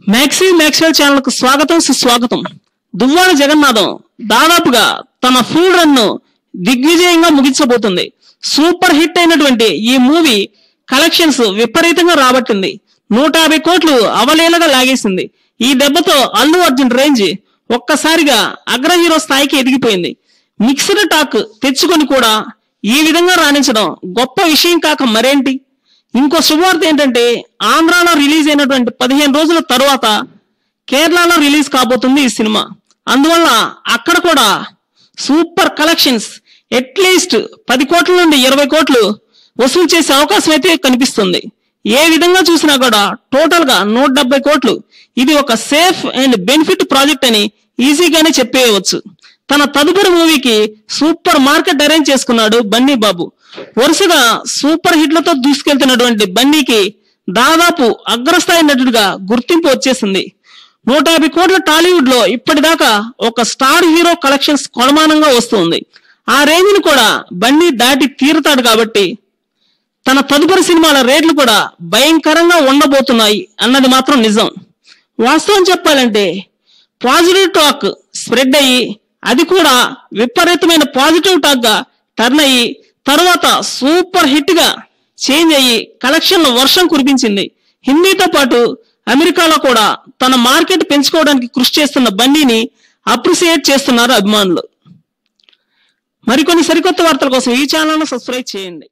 Maxwell channel కు స్వాగతం సుస్వాగతం. దువ్వాడ జగన్నాథం దాదాపుగా తన ఫుల్ రన్ ను దిగ్విజయంగా ముగించబోతుంది. సూపర్ హిట్ అయినటువంటి ఈ మూవీ కలెక్షన్స్ విపరీతంగా రాబట్టింది. 150 కోట్లు అవలీలగా లాగేసింది. ఈ దెబ్బతో అల్లు అర్జున్ రేంజ్ ఒక్కసారిగా అగ్ర హీరో స్థాయికి ఎదిగిపోయింది. మిక్స్డ్ టాక్ తెచ్చుకొని కూడా ఈ విధంగా రాణించడం గొప్ప విషయం కాక మరేంటి. ఇంకో శుభవార్త ఏంటంటే ఆంధ్రాలో రిలీజ్ అయినటువంటి 15 రోజుల తరువాత కేరళలో రిలీజ్ కాబోతుంది ఈ సినిమా. అందువల్ల అక్కడ కూడా సూపర్ కలెక్షన్స్ అట్లీస్ట్ 10 కోట్ల నుండి 20 కోట్లు వసూలు చేసే అవకాశం అయితే కనిపిస్తుంది. ఏ విధంగా చూసినా కూడా టోటల్ గా 170 కోట్లు. ఇది ఒక సేఫ్ అండ్ బెనిఫిట్ ప్రాజెక్ట్ అని ఈజీగానే చెప్పేయవచ్చు. తన తదుపరి మూవీకి సూపర్ మార్కెట్ అరేంజ్ చేసుకున్నాడు బన్నీ బాబు. వరుసగా సూపర్ హిట్లతో దూసుకెళ్తున్నటువంటి బన్నీకి దాదాపు అగ్రస్థాయి నటుడిగా గుర్తింపు వచ్చేసింది. 150 కోట్ల టాలీవుడ్ లో ఇప్పటిదాకా ఒక స్టార్ హీరో కలెక్షన్స్ కొలమానంగా వస్తుంది. ఆ రేంజ్ ను కూడా బన్నీ దాటి తీరుతాడు కాబట్టి తన తదుపరి సినిమాల రేట్లు కూడా భయంకరంగా ఉండబోతున్నాయి అన్నది మాత్రం నిజం. వాస్తవం చెప్పాలంటే పాజిటివ్ టాక్ స్ప్రెడ్ అయ్యి అది కూడా విపరీతమైన పాజిటివ్ టాక్ గా టర్న్ అయ్యి తర్వాత సూపర్ హిట్ గా చేంజ్ అయ్యి కలెక్షన్ల వర్షం కురిపించింది. హిందీతో పాటు అమెరికాలో కూడా తన మార్కెట్ పెంచుకోవడానికి కృషి చేస్తున్న బన్నీని అప్రిసియేట్ చేస్తున్నారు అభిమానులు. మరికొన్ని సరికొత్త వార్తల కోసం ఈ ఛానల్ ను సబ్స్క్రైబ్ చేయండి.